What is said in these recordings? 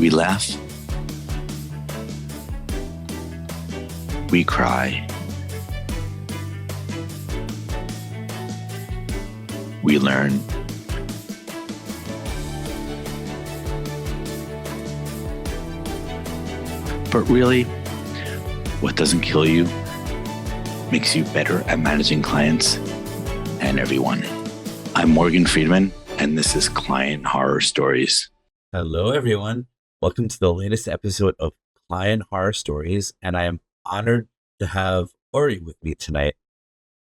We laugh. We cry. We learn. But really, what doesn't kill you makes you better at managing clients and everyone. I'm Morgan Friedman, and this is Client Horror Stories. Hello, everyone. Welcome to the latest episode of Client Horror Stories, and I am honored to have Ori with me tonight.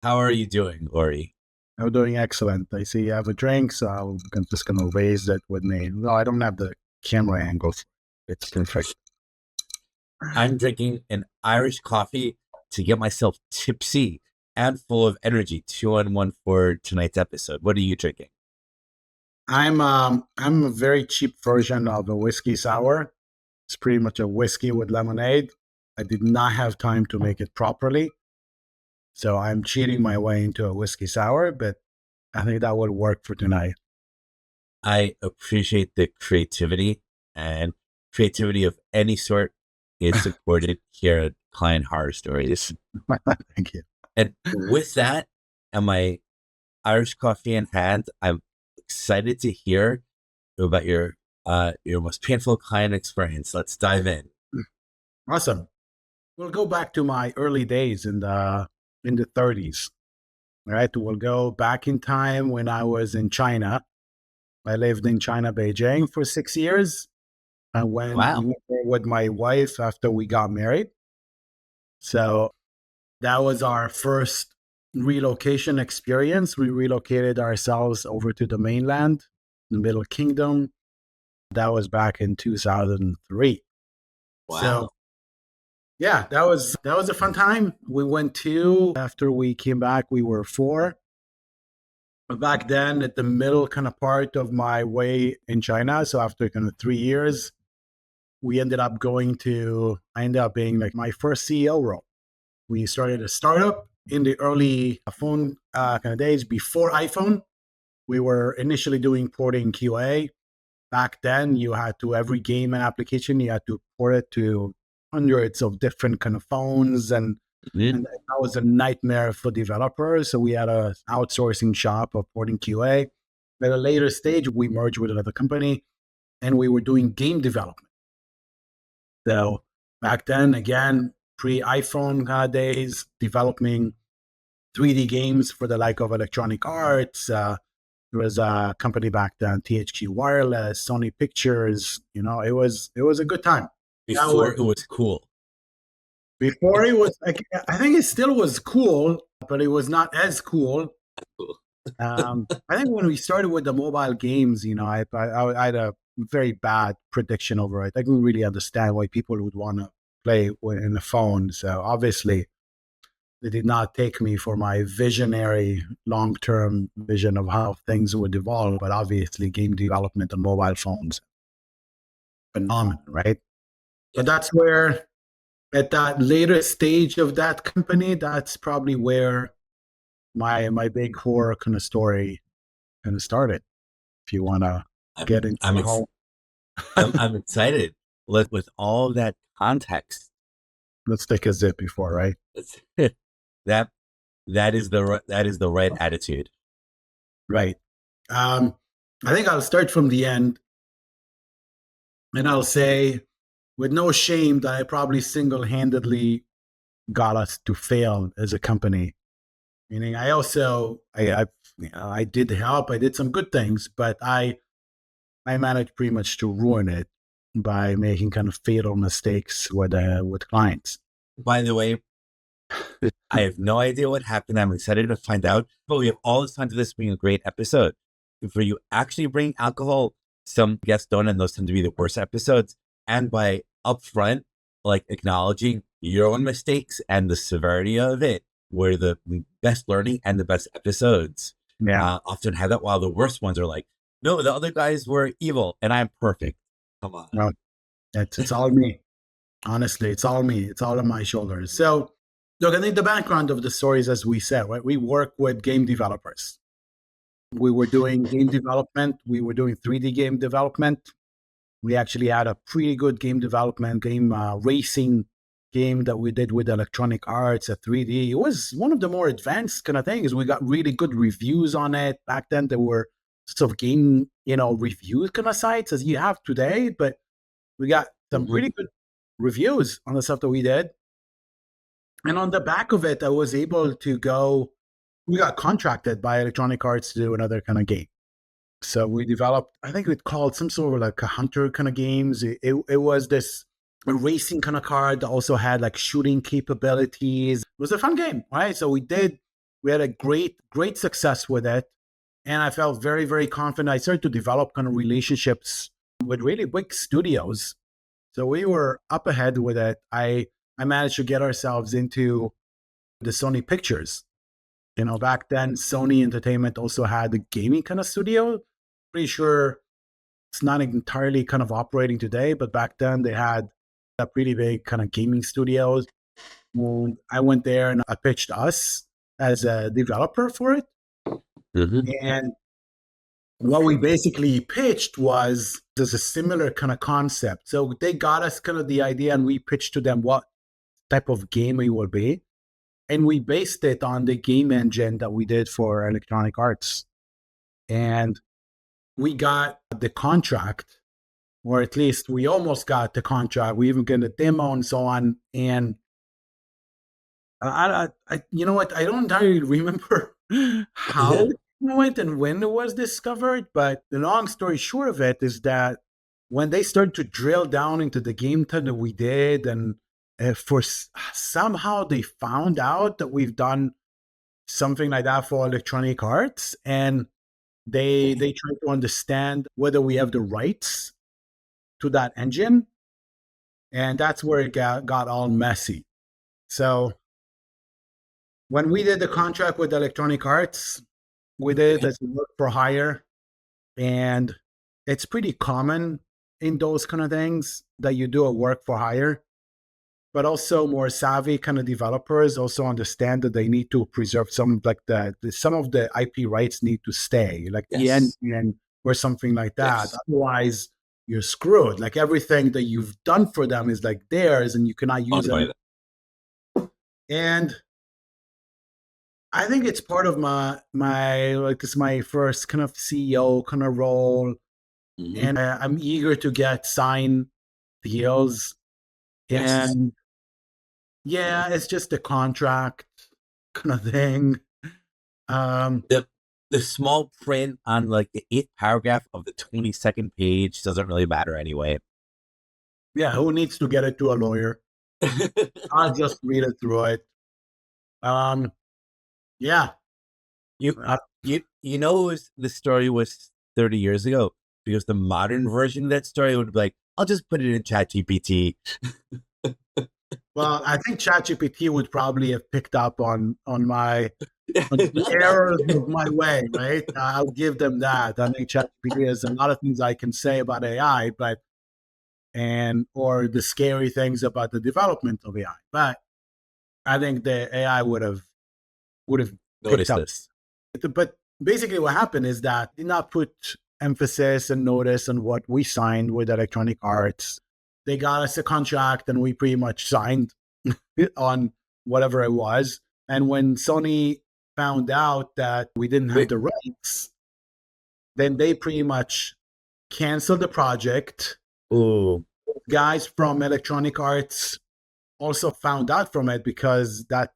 How are you doing, Ori? I'm doing excellent. I see you have a drink, so I'm just going to raise it with me. No, I don't have the camera angle. It's perfect. I'm drinking an Irish coffee to get myself tipsy and full of energy. 2-on-1 for tonight's episode. What are you drinking? I'm a very cheap version of a whiskey sour. It's pretty much a whiskey with lemonade. I did not have time to make it properly, so I'm cheating my way into a whiskey sour, but I think that would work for tonight. I appreciate the creativity, and creativity of any sort is supported here at Client Horror Stories. Thank you. And with that, and my Irish coffee in hand, I'm excited to hear about your most painful client experience. Let's dive in. Awesome. We'll go back to my early days in the 30s. All right, we'll go back in time when I was in China. I lived in China, Beijing for 6 years. I went with my wife after we got married. So that was our first relocation experience. We relocated ourselves over to the mainland, the Middle Kingdom. That was back in 2003. Wow. So yeah, that was a fun time. We went after we came back, we were 4. But back then, at the middle kind of part of my way in China, so after kind of 3 years, I ended up being like my first CEO role. We started a startup in the early phone kind of days before iPhone. We were initially doing porting QA. Back then, every game and application, you had to port it to hundreds of different kind of phones. And that was a nightmare for developers. So we had a outsourcing shop of porting QA. At a later stage, we merged with another company and we were doing game development. So back then, again, pre-iPhone kind of days, developing 3D games for the like of Electronic Arts. There was a company back then, THQ Wireless, Sony Pictures. It was a good time. Before it was cool. Before it was, I think it still was cool, but it was not as cool. I think when we started with the mobile games, I had a very bad prediction over it. I couldn't really understand why people would want to play in the phone. So obviously, they did not take me for my visionary long-term vision of how things would evolve. But obviously, game development on mobile phones, phenomenal, right? But that's where, at that later stage of that company, that's probably where my big horror kind of story kind of started. If you want to get into I'm excited. With all that context, let's take a zip before, right? that is the right attitude. Right. I think I'll start from the end, and I'll say, with no shame, that I probably single-handedly got us to fail as a company. Meaning, I did help. I did some good things, but I managed pretty much to ruin it by making kind of fatal mistakes with clients. By the way, I have no idea what happened. I'm excited to find out. But we have all this time to this being a great episode. For you actually bring alcohol, some guests don't, and those tend to be the worst episodes. And by upfront, like acknowledging your own mistakes and the severity of it, were the best learning and the best episodes. Yeah. Often have that, while the worst ones are like, no, the other guys were evil and I'm perfect. Come on. Well, it's all me. Honestly, it's all me. It's all on my shoulders. So, look, I think the background of the stories, as we said, right? We work with game developers. We were doing game development. We were doing 3D game development. We actually had a pretty good game development, game racing game that we did with Electronic Arts at 3D. It was one of the more advanced kind of things. We got really good reviews on it. Back then, there were sort of game, review kind of sites as you have today, but we got some pretty good reviews on the stuff that we did. And on the back of it, I was able to we got contracted by Electronic Arts to do another kind of game. So we developed, I think it called some sort of like a hunter kind of games. It was this racing kind of card that also had like shooting capabilities. It was a fun game, right? So we had a great success with it. And I felt very, very confident. I started to develop kind of relationships with really big studios. So we were up ahead with it. I managed to get ourselves into the Sony Pictures. Back then, Sony Entertainment also had a gaming kind of studio. Pretty sure it's not entirely kind of operating today, but back then they had a pretty big kind of gaming studios. And I went there and I pitched us as a developer for it. And what we basically pitched was there's a similar kind of concept. So they got us kind of the idea and we pitched to them what type of game it would be. And we based it on the game engine that we did for Electronic Arts. And we got the contract, or at least we almost got the contract. We even got a demo and so on. And you know what? I don't entirely remember how it went and when it was discovered. But the long story short of it is that when they started to drill down into the game that we did, and somehow they found out that we've done something like that for Electronic Arts, and they try to understand whether we have the rights to that engine, and that's where it got all messy. So when we did the contract with Electronic Arts, we did it as work for hire, and it's pretty common in those kind of things that you do a work for hire. But also more savvy kind of developers also understand that they need to preserve some like some of the IP rights need to stay, like the end or something like that. Yes. Otherwise, you're screwed. Like everything that you've done for them is like theirs, and you cannot use it. And I think it's part of my like this is my first kind of CEO kind of role, and I'm eager to get signed deals. Yes. And yeah, it's just a contract kind of thing. The small print on like the 8th paragraph of the 22nd page doesn't really matter anyway. Yeah, who needs to get it to a lawyer? I'll just read it through it. Yeah. You know, the story was 30 years ago, because the modern version of that story would be like, I'll just put it in ChatGPT. Well, I think ChatGPT would probably have picked up on the errors of my way, right? I'll give them that. I think ChatGPT has a lot of things I can say about AI, or the scary things about the development of AI. But I think the AI would have noticed this. But basically, what happened is that did not put emphasis and notice on what we signed with Electronic Arts. They got us a contract, and we pretty much signed on whatever it was. And when Sony found out that we didn't have the rights, then they pretty much canceled the project. Ooh. Guys from Electronic Arts also found out from it, because that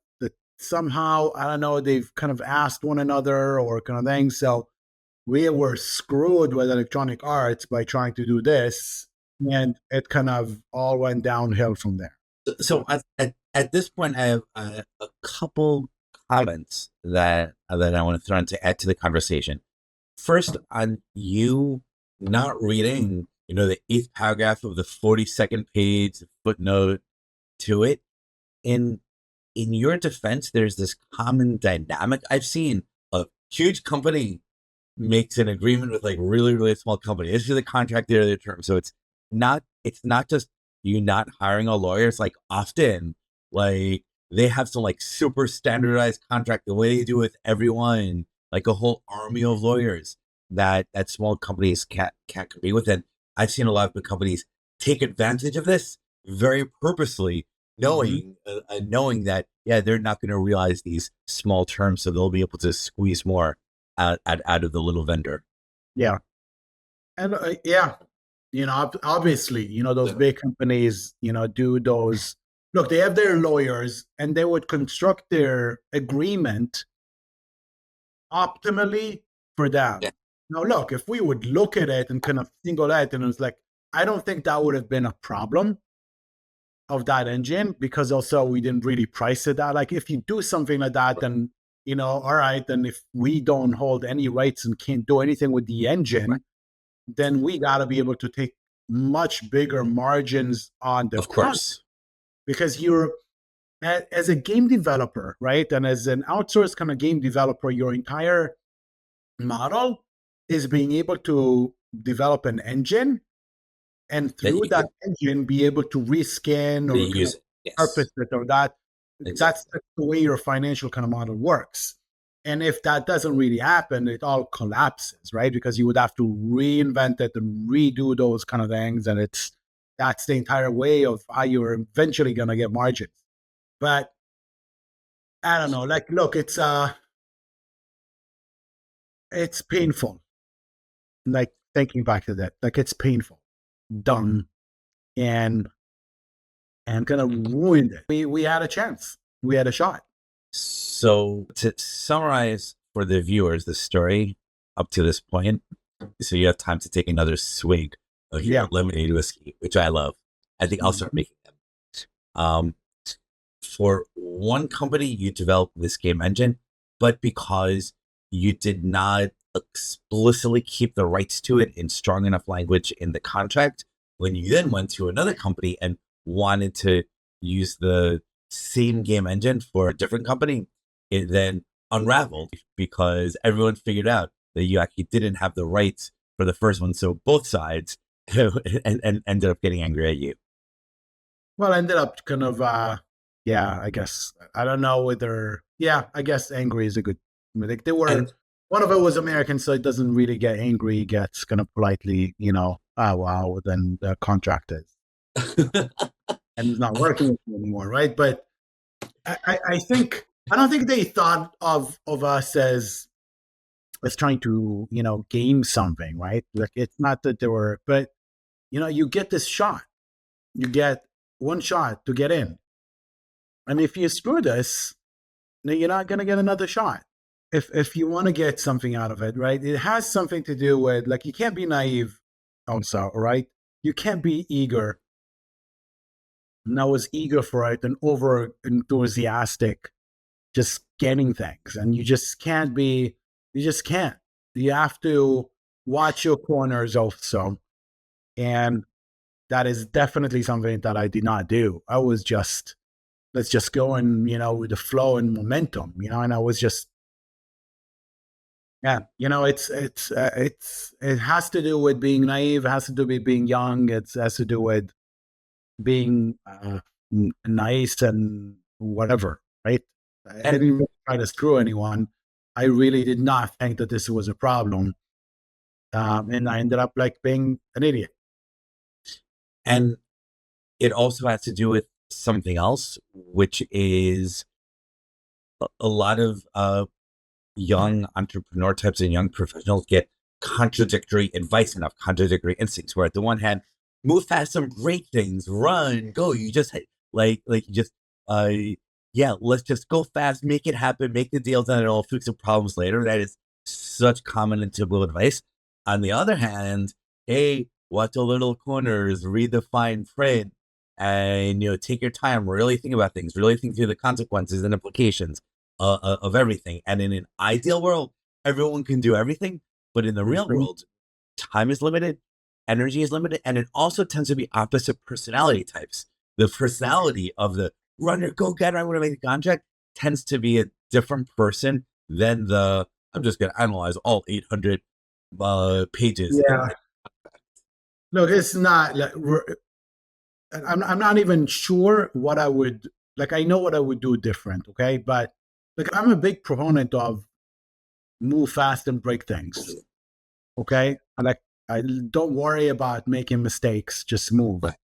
somehow, I don't know, they've kind of asked one another or kind of thing. So we were screwed with Electronic Arts by trying to do this. And it kind of all went downhill from there. So at this point, I have a couple comments that I want to throw in to add to the conversation. First, on you not reading, the 8th paragraph of the 42nd page footnote to it. In your defense, there's this common dynamic I've seen. A huge company makes an agreement with like really, really small company. This is the contract, they're the term. So it's not just you not hiring a lawyer. It's like often like they have some like super standardized contract, the way they do with everyone, like a whole army of lawyers that small companies can't compete with. And I've seen a lot of companies take advantage of this very purposely, knowing that, yeah, they're not going to realize these small terms, so they'll be able to squeeze more out of the little vendor. Yeah. And yeah, obviously, those big companies, do those. Look, they have their lawyers and they would construct their agreement optimally for them. Yeah. Now, look, if we would look at it and kind of single out, and it was like, I don't think that would have been a problem of that engine, because also we didn't really price it that. Like, if you do something like that, then, all right, then if we don't hold any rights and can't do anything with the engine, then we got to be able to take much bigger margins on the Of course. because you're, as a game developer, right? And as an outsourced kind of game developer, your entire model is being able to develop an engine, and through that engine be able to rescan or use it. Purpose it, or that. Exactly. That's the way your financial kind of model works. And if that doesn't really happen, it all collapses, right? Because you would have to reinvent it and redo those kind of things. And that's the entire way of how you're eventually going to get margins. But I don't know, like, look, it's painful. Like, thinking back to that, like, it's painful, dumb, and kind of ruined it. We had a chance. We had a shot. So to summarize for the viewers, the story up to this point, so you have time to take another swig of your lemonade whiskey, which I love. I think I'll start making them. For one company, you developed this game engine, but because you did not explicitly keep the rights to it in strong enough language in the contract, when you then went to another company and wanted to use the same game engine for a different company, it then unraveled because everyone figured out that you actually didn't have the rights for the first one. So both sides and ended up getting angry at you. Well, I ended up kind of, I guess, I don't know whether, I guess angry is a good, like, they were, one of it was American, so it doesn't really get angry, gets kind of politely, oh, wow, then the contract is. And he's not working with me anymore, right? But I don't think they thought of us as trying to, game something, right? Like, it's not that they were, but, you get this shot. You get one shot to get in. And if you screw this, then you're not going to get another shot. If you want to get something out of it, right? It has something to do with, like, you can't be naive also, right? You can't be eager. And I was eager for it and over enthusiastic, just getting things. And you just can't. You have to watch your corners also. And that is definitely something that I did not do. I was just, let's just go and, with the flow and momentum, and I was just, it has to do with being naive. It has to do with being young. It has to do with being nice and whatever, right? I didn't really try to screw anyone. I really did not think that this was a problem. And I ended up, like, being an idiot. And it also has to do with something else, which is a lot of young entrepreneur types and young professionals get contradictory advice and have contradictory instincts, where at the one hand, move fast, some great things, run, go. You just let's just go fast, make it happen, make the deals, and it'll fix the problems later. That is such common and typical advice. On the other hand, hey, watch the little corners, read the fine print, and take your time, really think about things, really think through the consequences and implications of everything. And in an ideal world, everyone can do everything, but in the real world, time is limited, energy is limited, and it also tends to be opposite personality types. The personality of the runner, go getter, I want to make the contract, tends to be a different person than the, I'm just going to analyze all 800 pages. Yeah. Look, it's not, like, I'm not even sure what I would, like, I know what I would do different, okay? But, like, I'm a big proponent of move fast and break things, okay? And, like, don't worry about making mistakes, just move. Right.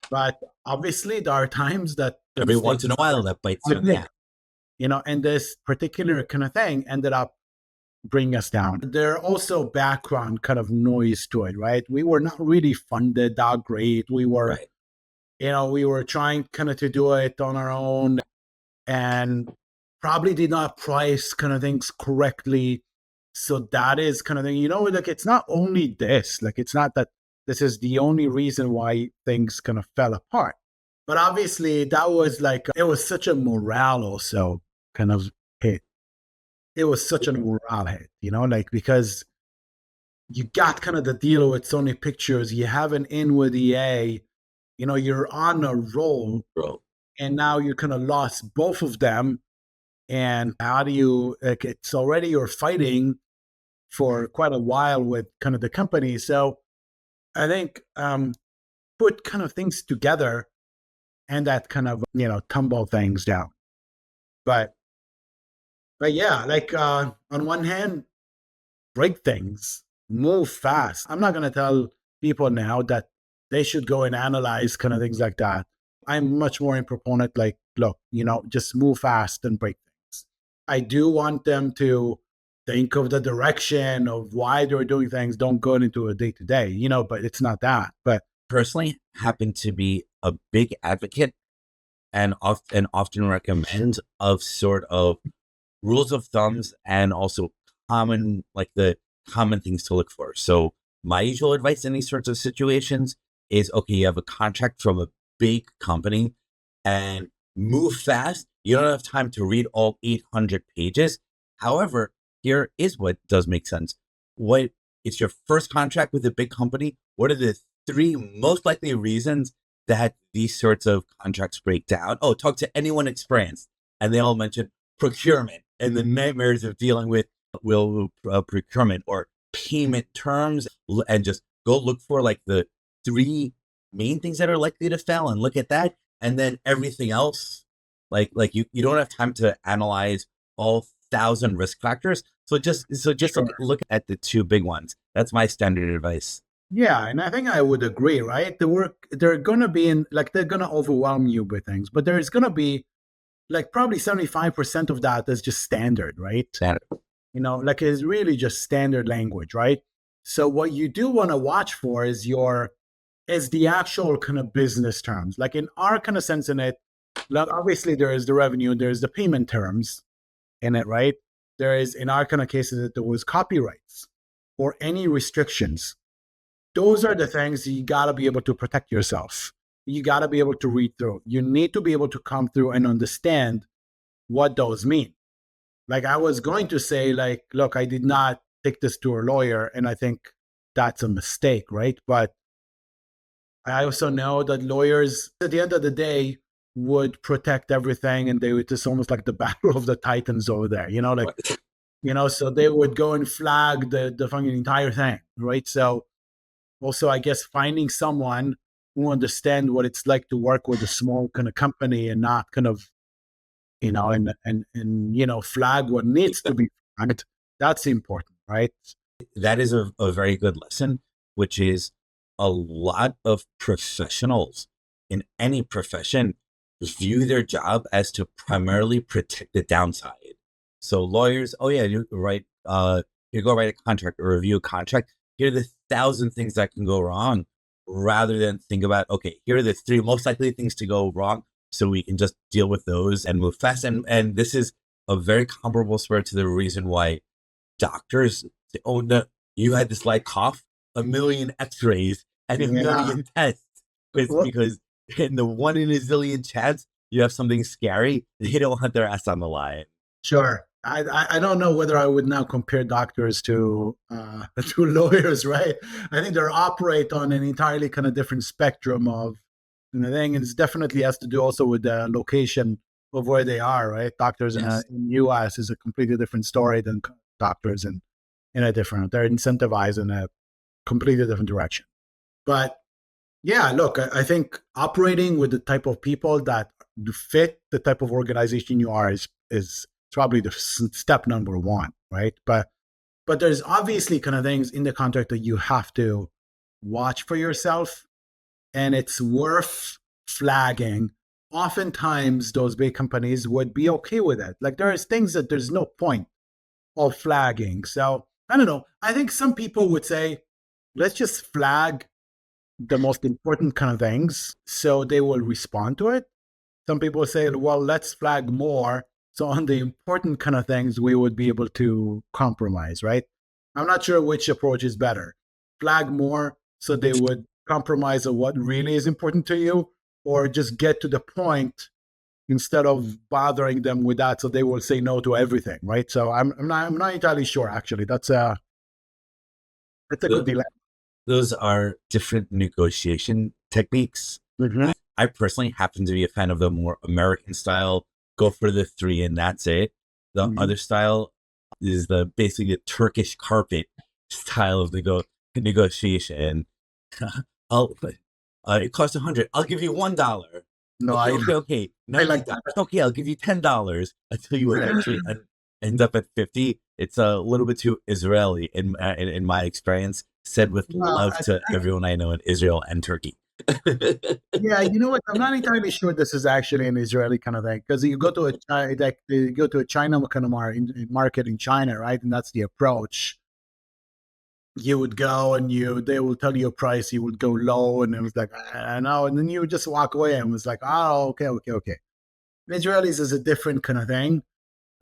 But obviously, there are times that Every once in a while that bites you. Yeah. And this particular kind of thing ended up bringing us down. There are also background kind of noise to it, right? We were not really funded that great. We were, Right. We were trying kind of to do it on our own and probably did not price kind of things correctly. So that is kind of thing, like it's not only this, like it's not that this is the only reason why things kind of fell apart. But obviously that was like, it was such a morale also kind of hit. It was such a morale hit, like because you got kind of the deal with Sony Pictures, you have an in with EA, you're on a roll, Bro. and now you kind of lost both of them. And how do you, like, it's already you're fighting for quite a while with kind of the company. So I think put kind of things together and that kind of, tumble things down. But yeah, like on one hand, break things, move fast. I'm not going to tell people now that they should go and analyze kind of things like that. I'm much more in proponent, like, look, just move fast and break things. I do want them to think of the direction of why they're doing things. Don't go into a day to day, but it's not that. But personally happen to be a big advocate and often recommend of sort of rules of thumbs and also the common things to look for. So my usual advice in these sorts of situations is, okay, you have a contract from a big company and move fast. You don't have time to read all 800 pages. However, here is what does make sense. What it's your first contract with a big company. What are the 3 most likely reasons that these sorts of contracts break down? Oh, talk to anyone experienced. And they all mention procurement and the nightmares of dealing with procurement or payment terms, and just go look for like the 3 main things that are likely to fail and look at that. And then everything else, like you don't have time to analyze all 1,000 risk factors. So just Sure. look at the 2 big ones. That's my standard advice. Yeah, and I think I would agree, right? They're gonna be they're gonna overwhelm you with things, but there's gonna be like probably 75% of that is just standard, right? Standard. Like it's really just standard language, right? So what you do want to watch for is the actual kind of business terms. Like in our kind of sense in it, like obviously there is the revenue, there's the payment terms in it, right? There is, in our kind of cases, there was copyrights or any restrictions. Those are the things you got to be able to protect yourself. You got to be able to read through. You need to be able to come through and understand what those mean. Like I was going to say, like, look, I did not take this to a lawyer, and I think that's a mistake, right? But I also know that lawyers, at the end of the day, would protect everything, and they would just almost like the battle of the titans over there, so they would go and flag the fucking entire thing, right? So also, I guess finding someone who understands what it's like to work with a small kind of company and not kind of, and flag what needs to be flagged. That's important, right? That is a very good lesson, which is a lot of professionals in any profession view their job as to primarily protect the downside. So lawyers, oh yeah, you write, you go write a contract or review a contract. Here are the 1,000 things that can go wrong, rather than think about, okay, here are the 3 most likely things to go wrong, so we can just deal with those and move fast. And this is a very comparable spirit to the reason why doctors say, oh no, you had this light cough, 1,000,000 x-rays and 1,000,000 tests. It's because in the 1 in a zillion chance you have something scary, they don't want their ass on the line. Sure. I don't know whether I would now compare doctors to lawyers, right? I think they operate on an entirely kind of different spectrum of thing, and it definitely has to do also with the location of where they are, right? Doctors Yes. in U.S. is a completely different story than doctors in a different. They're incentivized in a completely different direction. But yeah, look, I think operating with the type of people that fit the type of organization you are is probably the step number 1, right? But But there's obviously kind of things in the contract that you have to watch for yourself, and it's worth flagging. Oftentimes, those big companies would be okay with it. Like there's things that there's no point of flagging. So I don't know. I think some people would say, let's just flag the most important kind of things so they will respond to it. Some people say, well, let's flag more. So on the important kind of things, we would be able to compromise, right? I'm not sure which approach is better. Flag more so they would compromise on what really is important to you, or just get to the point instead of bothering them with that, so they will say no to everything, right? So I'm not entirely sure. Actually, that's a good dilemma. Those are different negotiation techniques. Mm-hmm. I personally happen to be a fan of the more American style. Go for the three and that's it. The other style is the basically the Turkish carpet style of negotiation. It costs $100. I'll give you $1. No, Okay. No, I like that. Okay, I'll give you $10 until you eventually end up at 50. It's a little bit too Israeli in my experience. Said with love to everyone I know in Israel and Turkey. Yeah, you know what? I'm not entirely sure this is actually an Israeli kind of thing, because you go to a China kind of market in China, right? And that's the approach. You would go and they will tell you a price. You would go low, and it was like, I know, and then you would just walk away, and it was like, oh, okay. Israelis is a different kind of thing,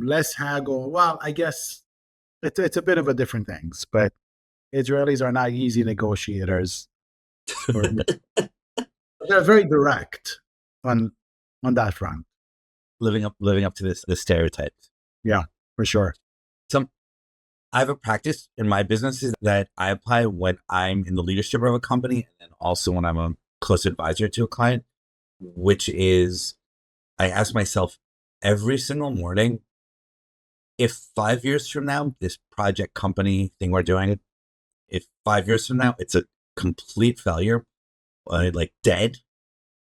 less haggle. Well, I guess it's a bit of a different things, but Israelis are not easy negotiators. They're very direct on that front. Living up to the stereotypes. Yeah, for sure. I have a practice in my businesses that I apply when I'm in the leadership of a company, and also when I'm a close advisor to a client, which is I ask myself every single morning, if 5 years from now, this project company thing we're doing, if 5 years from now, it's a complete failure, like dead,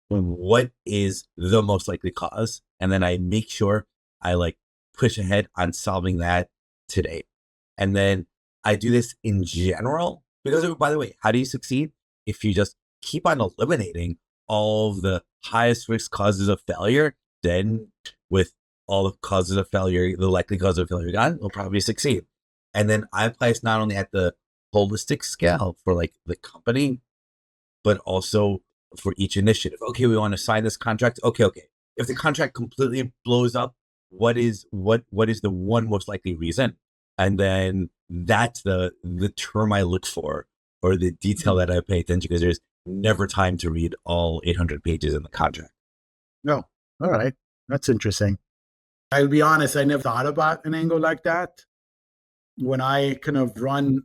what is the most likely cause? And then I make sure I push ahead on solving that today. And then I do this in general because, by the way, how do you succeed? If you just keep on eliminating all of the highest risk causes of failure, then with all the causes of failure, the likely cause of failure gone, you'll probably succeed. And then I apply this not only at the holistic scale for the company, but also for each initiative. Okay, we want to sign this contract. Okay. If the contract completely blows up, what is the one most likely reason? And then that's the term I look for, or the detail that I pay attention, because there's never time to read all 800 pages in the contract. No. All right. That's interesting. I'll be honest, I never thought about an angle like that. When I kind of run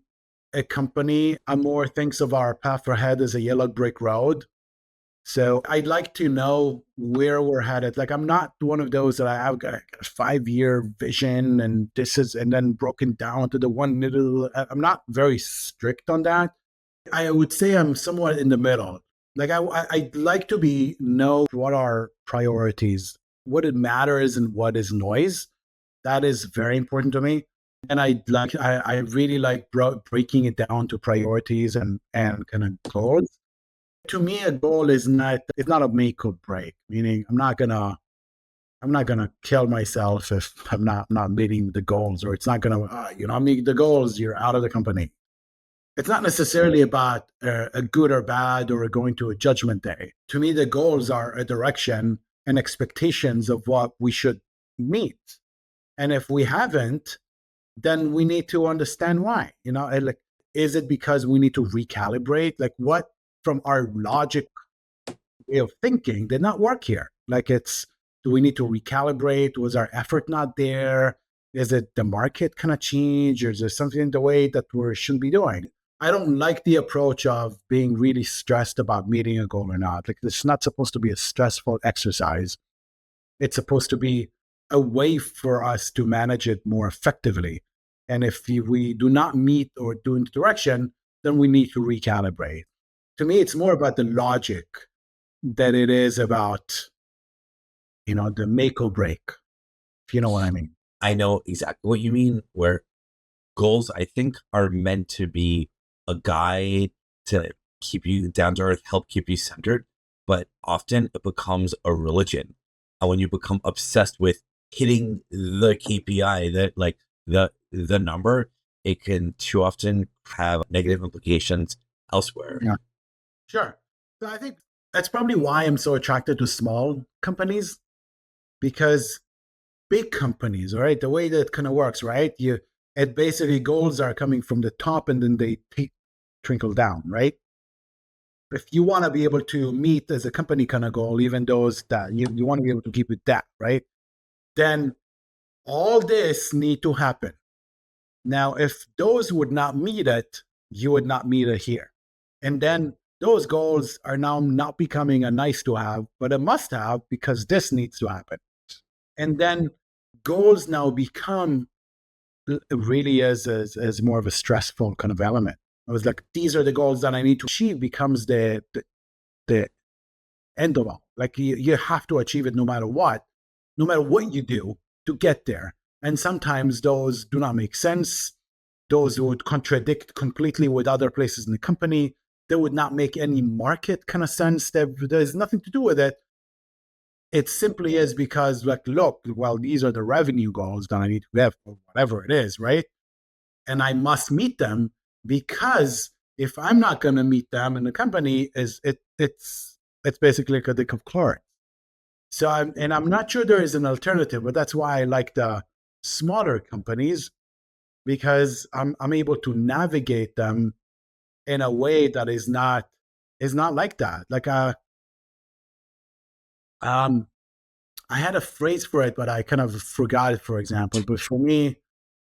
a company, I more thinks of our path ahead as a yellow brick road. So I'd like to know where we're headed. I'm not one of those that I have got a 5-year vision and then broken down to the one little. I'm not very strict on that. I would say I'm somewhat in the middle. I'd like to know what our priorities, what it matters, and what is noise. That is very important to me. And I really like breaking it down to priorities and kind of goals. To me, a goal is not a make or break. Meaning, I'm not gonna kill myself if I'm not meeting the goals, or it's not gonna meet the goals, you're out of the company. It's not necessarily about a good or bad or going to a judgment day. To me, the goals are a direction and expectations of what we should meet. And if we haven't, then we need to understand why. Is it because we need to recalibrate? What from our logic way of thinking did not work here? Do we need to recalibrate? Was our effort not there? Is it the market kind of change, or is there something in the way that we shouldn't be doing? I don't like the approach of being really stressed about meeting a goal or not. It's not supposed to be a stressful exercise. It's supposed to be a way for us to manage it more effectively. And if we do not meet or do in the direction, then we need to recalibrate. To me, it's more about the logic than it is about, the make or break, if you know what I mean. I know exactly what you mean, where goals, I think, are meant to be a guide to keep you down to earth, help keep you centered. But often it becomes a religion. And when you become obsessed with hitting the KPI, that like the number, it can too often have negative implications elsewhere. Yeah, sure. So I think that's probably why I'm so attracted to small companies, because big companies, right? The way that it kind of works, right? It basically goals are coming from the top and then they trickle down, right? If you want to be able to meet as a company kind of goal, even those that you want to be able to keep it that, right? Then all this need to happen. Now, if those would not meet it, you would not meet it here. And then those goals are now not becoming a nice to have, but a must have because this needs to happen. And then goals now become really as more of a stressful kind of element. I was like, these are the goals that I need to achieve becomes the end of all. Like you have to achieve it no matter what you do to get there. And sometimes those do not make sense. Those would contradict completely with other places in the company. They would not make any market kind of sense. There's nothing to do with it. It simply is because, like, look, well, these are the revenue goals that I need to have, or whatever it is, right? And I must meet them because if I'm not going to meet them, and the company it's basically like a dick of chlorine. So I'm not sure there is an alternative, but that's why I like the smaller companies, because I'm able to navigate them in a way that is not like that. Like I had a phrase for it, but I kind of forgot it, for example. But for me,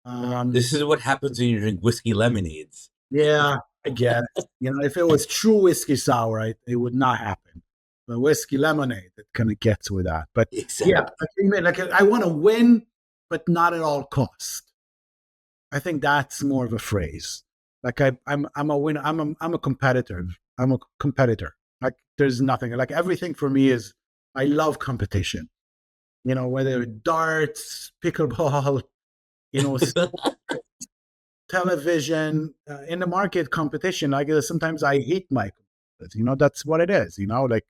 This is what happens when you drink whiskey lemonades. yeah, I get it. If it was true whiskey sour, it would not happen. But whiskey lemonade, it kind of gets with that. But Exactly. yeah, I want to win, but not at all cost. I think that's more of a phrase. Like I'm a winner. I'm a competitor. I'm a competitor. Like there's nothing. Like everything for me is. I love competition. Whether darts, pickleball, television, in the market competition. Like sometimes I hate my competitors. That's what it is. Like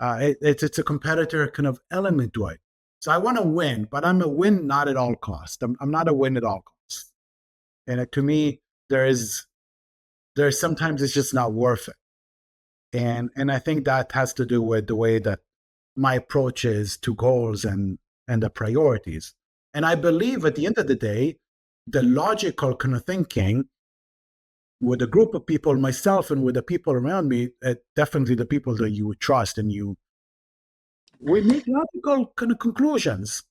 it's a competitor kind of element to it. So I want to win, but I'm a win not at all cost. I'm not a win at all cost. And to me, there's sometimes it's just not worth it. And I think that has to do with the way that my approach is to goals and the priorities. And I believe at the end of the day, the logical kind of thinking with a group of people, myself and with the people around me, definitely the people that you would trust, and we make logical kind of conclusions.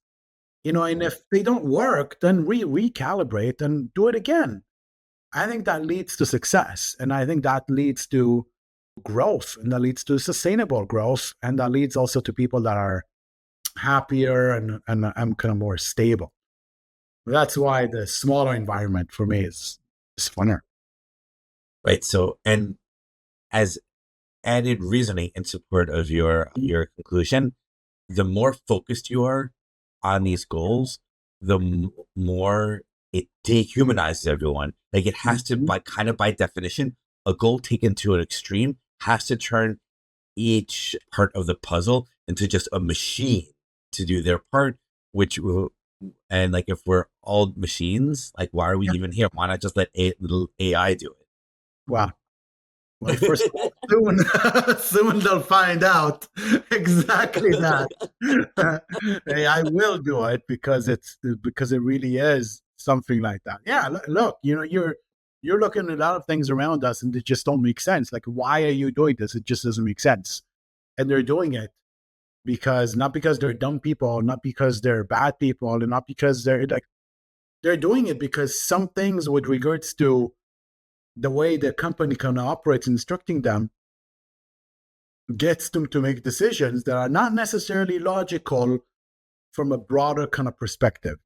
And if they don't work, then recalibrate and do it again. I think that leads to success. And I think that leads to growth, and that leads to sustainable growth. And that leads also to people that are happier and I'm kind of more stable. That's why the smaller environment for me is funner. Right. So, and as added reasoning in support of your conclusion, the more focused you are on these goals, the more it dehumanizes everyone. Like it has to, by definition, a goal taken to an extreme has to turn each part of the puzzle into just a machine to do their part, which will, and like if we're all machines, like why are we even here? Why not just let little AI do it? Wow. Well, first of all, soon they'll find out exactly that. I will do it because it really is something like that. Yeah, look, you're looking at a lot of things around us and they just don't make sense. Like, why are you doing this? It just doesn't make sense. And they're doing it not because they're dumb people, not because they're bad people, and not because they're doing it because some things with regards to the way the company kind of operates, instructing them, gets them to make decisions that are not necessarily logical from a broader kind of perspective.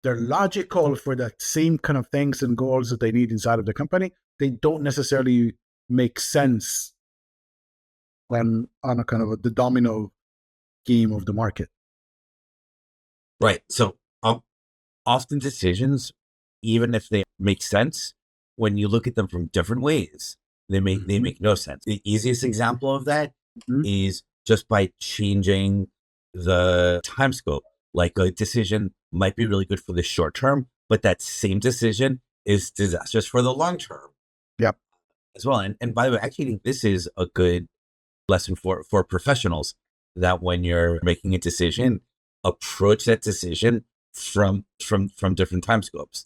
They're logical for the same kind of things and goals that they need inside of the company. They don't necessarily make sense on a kind of the domino game of the market. Right. So often decisions even if they make sense, when you look at them from different ways, they make no sense. The easiest example of that is just by changing the time scope. Like a decision might be really good for the short term, but that same decision is disastrous for the long term. Yep. As well. And by the way, I actually think this is a good lesson for professionals, that when you're making a decision, approach that decision from different time scopes.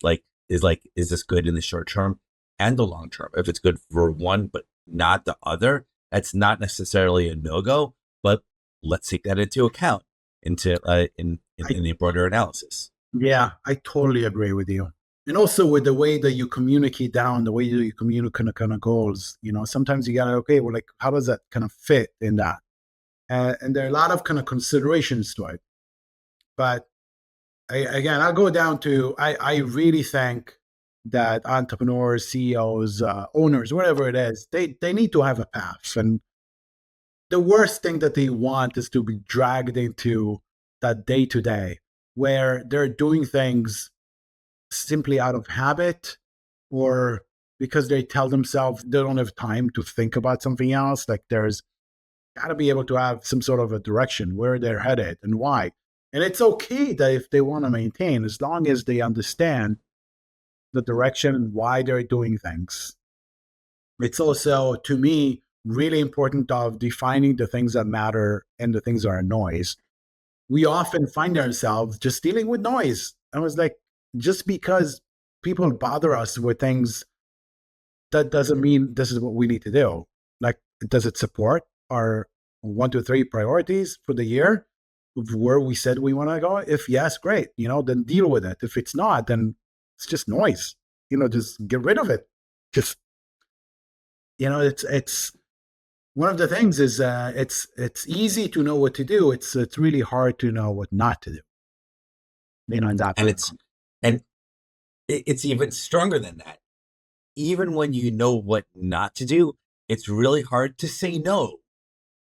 Is this good in the short term and the long term? If it's good for one but not the other, that's not necessarily a no-go, but let's take that into account in the broader analysis. Yeah, I totally agree with you. And also with the way that you communicate down, the way that you communicate kind of goals, sometimes you gotta, okay, well, like, how does that kind of fit in that? And there are a lot of kind of considerations to it. But I'll go down to, I really think that entrepreneurs, CEOs, owners, whatever it is, they need to have a path. And the worst thing that they want is to be dragged into that day-to-day where they're doing things simply out of habit, or because they tell themselves they don't have time to think about something else. Like, there's got to be able to have some sort of a direction where they're headed and why. And it's okay that if they want to maintain, as long as they understand the direction and why they're doing things. It's also, to me, really important of defining the things that matter and the things that are noise. We often find ourselves just dealing with noise. I was like, just because people bother us with things, that doesn't mean this is what we need to do. Like, does it support our 1, 2, 3 priorities for the year of where we said we want to go? If yes, great, then deal with it. If it's not, then it's just noise, just get rid of it. Just, it's one of the things is it's easy to know what to do. It's really hard to know what not to do. And it's even stronger than that. Even when you know what not to do, it's really hard to say no.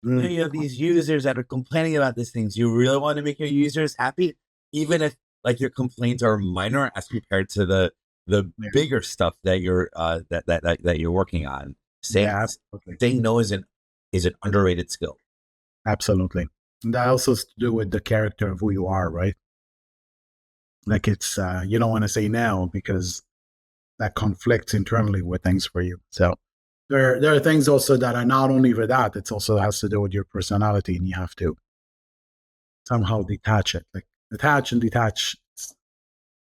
You have these users that are complaining about these things. You really want to make your users happy, even if like your complaints are minor as compared to the bigger stuff that you're that you're working on. Saying no is an underrated skill. Absolutely. And that also has to do with the character of who you are, right? Like, it's you don't want to say no because that conflicts internally with things for you. So there are things also that are not only with that, it also has to do with your personality, and you have to somehow detach it, like attach and detach.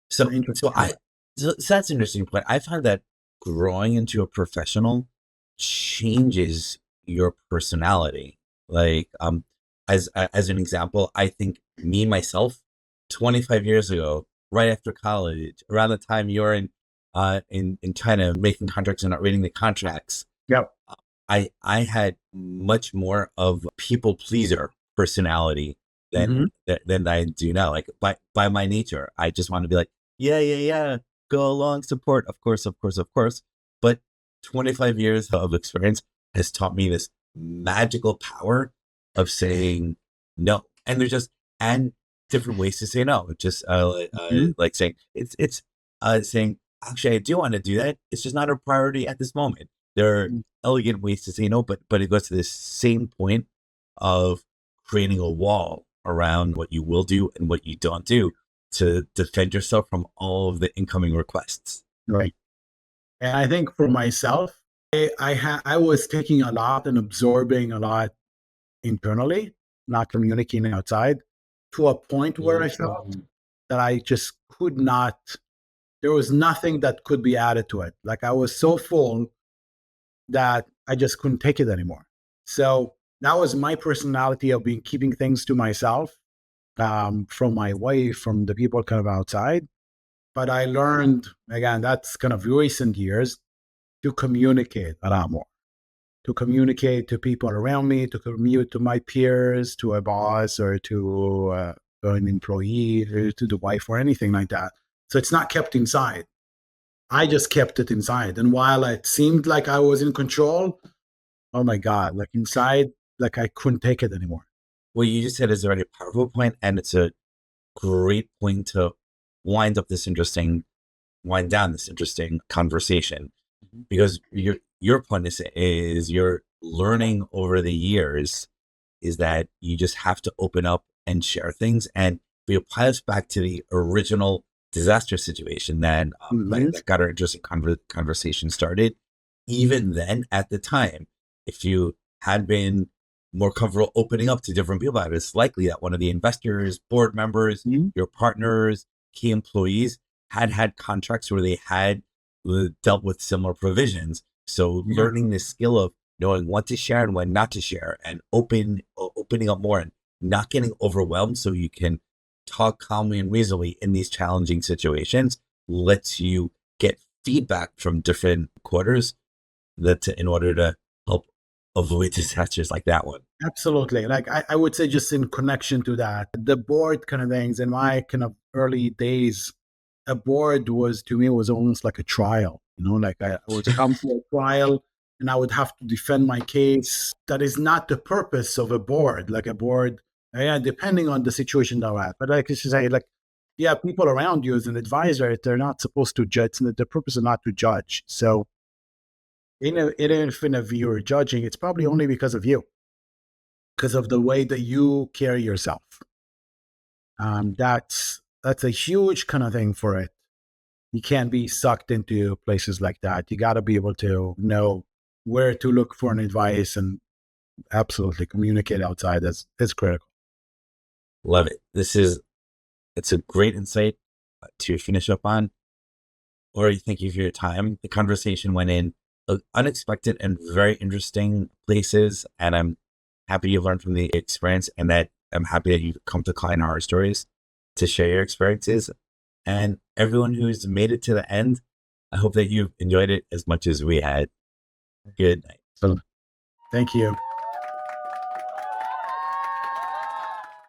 So that's an interesting point. I find that growing into a professional changes your personality. Like, as an example, I think myself, 25 years ago, right after college, around the time you're in China making contracts and not reading the contracts. Yep. I had much more of a people pleaser personality than I do now. Like, by my nature, I just want to be like, yeah, go along, support, of course. But 25 years of experience has taught me this magical power of saying no. And there's just different ways to say no. Just like saying it's saying, actually, I do want to do that. It's just not a priority at this moment. There are elegant ways to say no, but it goes to this same point of creating a wall around what you will do and what you don't do to defend yourself from all of the incoming requests. Right. And I think for myself, I was taking a lot and absorbing a lot internally, not communicating outside, to a point where I felt that I just could not. There was nothing that could be added to it. Like, I was so full that I just couldn't take it anymore. So that was my personality of keeping things to myself, from my wife, from the people kind of outside. But I learned, again, that's kind of recent years, to communicate a lot more, to communicate to people around me, to communicate to my peers, to a boss, or to an employee, or to the wife, or anything like that. So it's not kept inside. I just kept it inside. And while it seemed like I was in control, oh my God, like inside, like I couldn't take it anymore. What you just said is a very powerful point, and it's a great point to wind up this interesting wind down this interesting conversation, because your point is you're learning over the years is that you just have to open up and share things. And we apply this back to the original disaster situation that got our interesting conversation started. Even then, at the time, if you had been more comfortable opening up to different people, it's likely that one of the investors, board members, your partners, key employees had contracts where they had dealt with similar provisions. So learning the skill of knowing what to share and when not to share, and opening up more and not getting overwhelmed so you can talk calmly and reasonably in these challenging situations lets you get feedback from different quarters in order to help avoid disasters like that one. Absolutely. Like I would say, just in connection to that, the board kind of things in my kind of early days, a board was, to me, was almost like a trial, like I would come to a trial and I would have to defend my case. That is not the purpose of a board. Like a board, depending on the situation they're at. But like you say, like, people around you as an advisor, they're not supposed to judge. The purpose is not to judge. So even if you're judging, it's probably only because of you, because of the way that you carry yourself. That's a huge kind of thing for it. You can't be sucked into places like that. You got to be able to know where to look for an advice, and absolutely communicate outside. That's critical. Love it. It's a great insight to finish up on. Ori, thank you for your time. The conversation went in unexpected and very interesting places, and I'm happy you learned from the experience, and that I'm happy that you've come to Client Horror Stories to share your experiences. And everyone who's made it to the end, I hope that you've enjoyed it as much as we had. Good night. So, thank you.